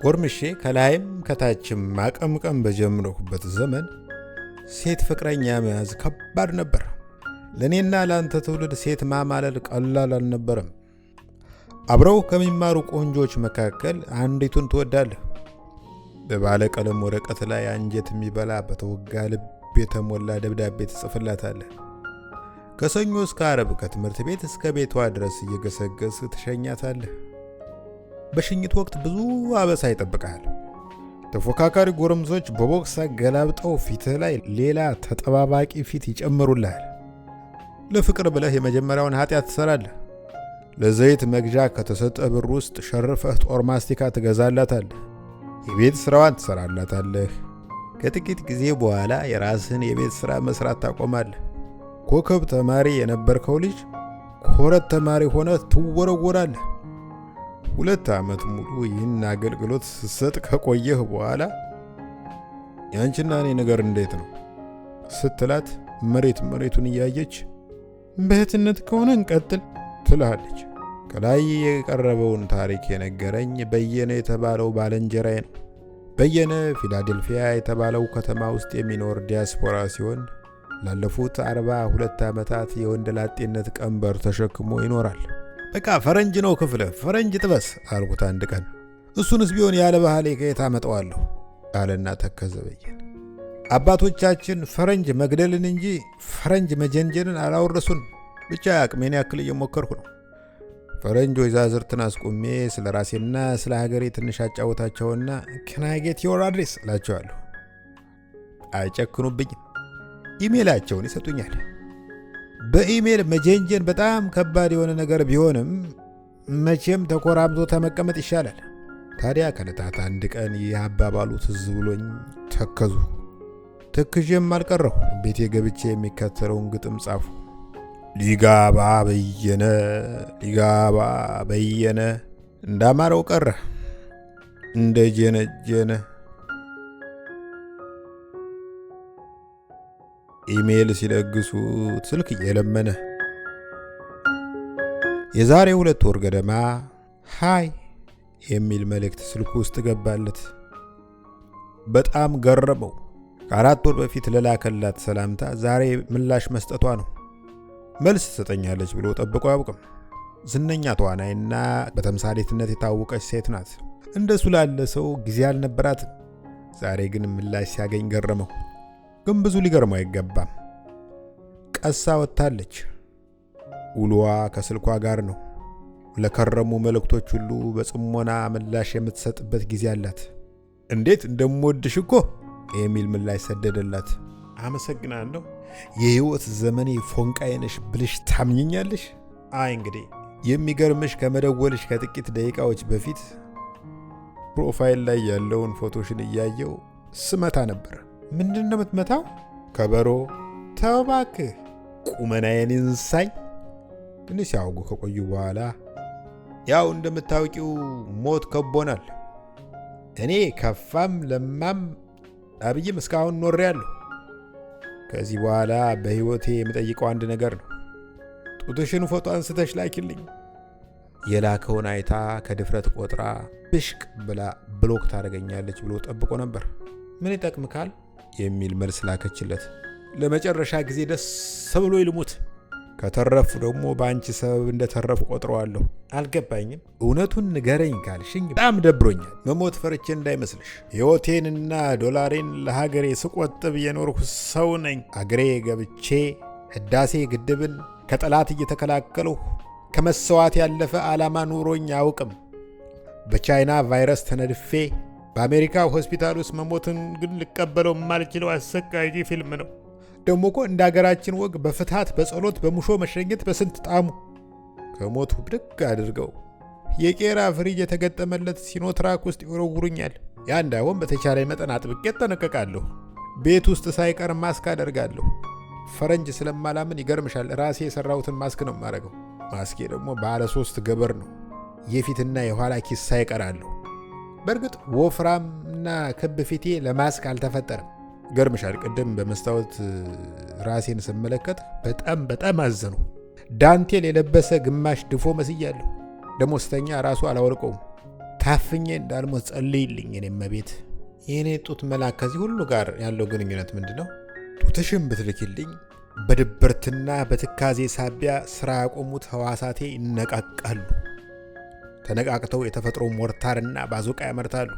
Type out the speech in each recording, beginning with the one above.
ጎርምሼ ከላይም ከታችም ማቀምቀም በጀመርኩበት ዘመን ሴት ፍቅረኛ መያዝ ከባድ ነበር። ለእኔና ለአንተ ትውልድ ሴት ማማለል ቀላል አልነበረም። አብረው ከሚማሩ ቆንጆች መካከል አንዲቱን ትወዳለህ። በባለ ቀለም ወረቀት ላይ አንጀት የሚበላ በተወጋ ልብ የተሞላ ደብዳቤ ትጽፍላታለህ። ከሰኞ እስከ ዓርብ ከትምህርት ቤት እስከ ቤቷ ድረስ እየገሰገስ ትሸኛታለህ። በሽኝት ወቅት ብዙ አበሳ ይጠብቃል። ተፎካካሪ ጎረምሶች በቦክስ ገላብጠው ፊትህ ላይ ሌላ ተጠባባቂ ፊት ይጨምሩልሃል። ለፍቅር ብለህ የመጀመሪያውን ኃጢአት ትሰራለህ። ለዘይት መግዣ ከተሰጠ ብር ውስጥ ሸርፈህ ጦር ማስቲካ ትገዛላታለህ። የቤት ስራዋን ትሰራላታለህ። ከጥቂት ጊዜ በኋላ የራስህን የቤት ስራ መስራት ታቆማለህ። ኮከብ ተማሪ የነበርከው ልጅ ኮረት ተማሪ ሆነ ትወረወራለህ። 2 ዓመት ሙሉ ይህን አገልግሎት ስትሰጥ ከቆየህ በኋላ ያንቺና እኔ ነገር እንዴት ነው ስትላት መሬቱን እያየች በእህትነት ከሆነ እንቀጥል ትልሃለች። ከላይ የቀረበውን ታሪክ የነገረኝ በየነ የተባለው ባለንጀራዬ ነው። በየነ ፊላዴልፊያ የተባለው ከተማ ውስጥ የሚኖር ዲያስፖራ ሲሆን ላለፉት 42 ዓመታት የወንድ ላጤነት ቀንበር ተሸክሞ ይኖራል። በቃ ፈረንጅ ነው ክፍለ ፈረንጅ ጥበስ አልኩት አንድ ቀን። እሱንስ ቢሆን ያለ ባህሌ ከየት አመጣዋለሁ አለና ተከዘ በየነ። አባቶቻችን ፈረንጅ መግደልን እንጂ ፈረንጅ መጀንጀንን አላወረሱን። ብቻ አቅሜን ያክል እየሞከርኩ ነው። ፈረንጅ ወይዛዝርትን አስቆሜ ስለ ራሴና ስለ ሀገሬ ትንሽ አጫወታቸውና can I get your address እላቸዋለሁ። አይጨክኑብኝም። ኢሜላቸውን ይሰጡኛል። በኢሜል መጀንጀን በጣም ከባድ የሆነ ነገር ቢሆንም መቼም ተኮራምቶ ተመቀመጥ ይሻላል። ታዲያ ከዕለታት አንድ ቀን ይህ አባባሉ ትዝ ብሎኝ ተከዙ። ትክዤም አልቀረሁ። ቤቴ ገብቼ የሚከተለውን ግጥም ጻፉ። ሊጋባ በየነ እንዳማረው ቀረ እንደ ጀነጀነ። ኢሜል ሲለግሱት ስልክ እየለመነ የዛሬ 2 ወር ገደማ ሃይ የሚል መልእክት ስልኩ ውስጥ ገባለት። በጣም ገረመው። ከ4 ወር በፊት ለላከላት ሰላምታ ዛሬ ምላሽ መስጠቷ ነው። መልስ ትሰጠኛለች ብሎ ጠብቆ አያውቅም። ዝነኛ ተዋናይና በተምሳሌትነት የታወቀች ሴት ናት። እንደሱ ላለ ሰው ጊዜ አልነበራትም። ዛሬ ግን ምላሽ ሲያገኝ ገረመው። ግን ብዙ ሊገርመው አይገባም። ቀሳ ወጥታለች። ውሏ ከስልኳ ጋር ነው። ለከረሙ መልእክቶች ሁሉ በጽሞና ምላሽ የምትሰጥበት ጊዜ አላት። እንዴት እንደምወድሽ እኮ የሚል ምላሽ ሰደደላት። አመሰግናለሁ፣ የህይወት ዘመኔ ፎንቃዬ ነሽ ብልሽ ታምኝኛለሽ? አይ እንግዲህ የሚገርምሽ ከመደወልሽ ከጥቂት ደቂቃዎች በፊት ፕሮፋይል ላይ ያለውን ፎቶሽን እያየው ስመታ ነበር። ምንድን ነው የምትመታው? ከበሮ። ተው እባክህ፣ ቁመናዬን እንሳኝ። ትንሽ ሲያወጉ ከቆዩ በኋላ ያው እንደምታውቂው ሞት ከቦናል። እኔ ከፋም ለማም አብይም እስካሁን ኖሬያለሁ። ከዚህ በኋላ በህይወቴ የምጠይቀው አንድ ነገር ነው። ጡትሽን ፎቶ አንስተሽ ላኪልኝ። የላከውን አይታ ከድፍረት ቆጥራ ብሽቅ ብላ ብሎክ ታደርገኛለች ብሎ ጠብቆ ነበር። ምን ይጠቅምካል የሚል መልስ ላከችለት። ለመጨረሻ ጊዜ ደስ ብሎ ይልሙት፣ ከተረፉ ደግሞ በአንቺ ሰበብ እንደተረፉ ቆጥረዋለሁ። አልገባኝም። እውነቱን ንገረኝ ካልሽኝ በጣም ደብሮኛል። መሞት ፈርቼ እንዳይመስልሽ። ሕይወቴንና ዶላሬን ለሀገሬ ስቆጥብ የኖርኩ ሰው ነኝ። አገሬ ገብቼ ህዳሴ ግድብን ከጠላት እየተከላከልሁ ከመሰዋት ያለፈ ዓላማ ኑሮኝ አያውቅም። በቻይና ቫይረስ ተነድፌ በአሜሪካ ሆስፒታል ውስጥ መሞትን ግን ልቀበለው የማልችለው አሰቃቂ ፊልም ነው። ደግሞ እኮ እንደ ሀገራችን ወግ በፍትሐት በጸሎት በሙሾ መሸኘት በስንት ጣሙ። ከሞት ብድግ አድርገው የቄራ ፍሪጅ የተገጠመለት ሲኖትራክ ውስጥ ይወረውሩኛል። ያ እንዳይሆን በተቻለ መጠን አጥብቄ እጠነቀቃለሁ። ቤት ውስጥ ሳይቀር ማስክ አደርጋለሁ። ፈረንጅ ስለማላምን ይገርምሻል፣ ራሴ የሰራሁትን ማስክ ነው የማደርገው። ማስኬ ደግሞ ባለ 3 ገበር ነው። የፊትና የኋላ ኪስ ሳይቀራለሁ። በእርግጥ ወፍራምና ክብ ፊቴ ለማስክ አልተፈጠረም። ገርምሻል፣ ቅድም በመስታወት ራሴን ስመለከት በጣም አዘኑ። ዳንቴል የለበሰ ግማሽ ድፎ መስያለሁ። ደግሞ ስተኛ ራሱ አላወልቀውም። ታፍኜ እንዳልሞት ጸልይልኝ የኔም ቤት። የኔ ጡት መላክ ከዚህ ሁሉ ጋር ያለው ግንኙነት ምንድነው? ጡትሽን ብትልኪልኝ በድብርትና በትካዜ ሳቢያ ስራ ያቆሙት ህዋሳቴ ይነቃቃሉ። ተነቃቅተው የተፈጥሮ ሞርታርና ባዞቃ ያመርታሉ።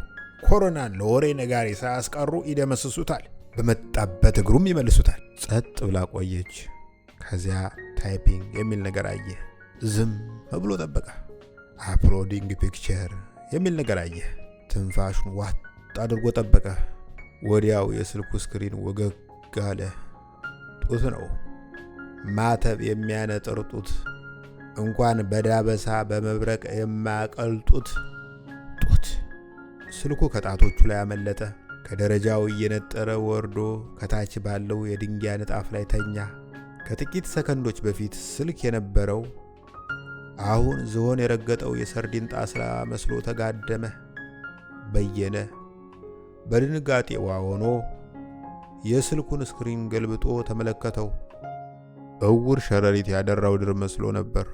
ኮሮናን ለወሬ ነጋሪ ሳያስቀሩ ይደመስሱታል። በመጣበት እግሩም ይመልሱታል። ጸጥ ብላ ቆየች። ከዚያ ታይፒንግ የሚል ነገር አየ። ዝም ብሎ ጠበቀ። አፕሎዲንግ ፒክቸር የሚል ነገር አየ። ትንፋሹን ዋጥ አድርጎ ጠበቀ። ወዲያው የስልኩ ስክሪን ወገግ አለ። ጡት ነው። ማተብ የሚያነጥር ጡት። እንኳን በዳበሳ በመብረቅ የማያቀልጡት ጡት። ስልኩ ከጣቶቹ ላይ አመለጠ። ከደረጃው እየነጠረ ወርዶ ከታች ባለው የድንጋይ ንጣፍ ላይ ተኛ። ከጥቂት ሰከንዶች በፊት ስልክ የነበረው አሁን ዝሆን የረገጠው የሰርዲን ጣስላ መስሎ ተጋደመ። በየነ በድንጋጤዋ ሆኖ የስልኩን ስክሪን ገልብጦ ተመለከተው። እውር ሸረሪት ያደራው ድር መስሎ ነበር።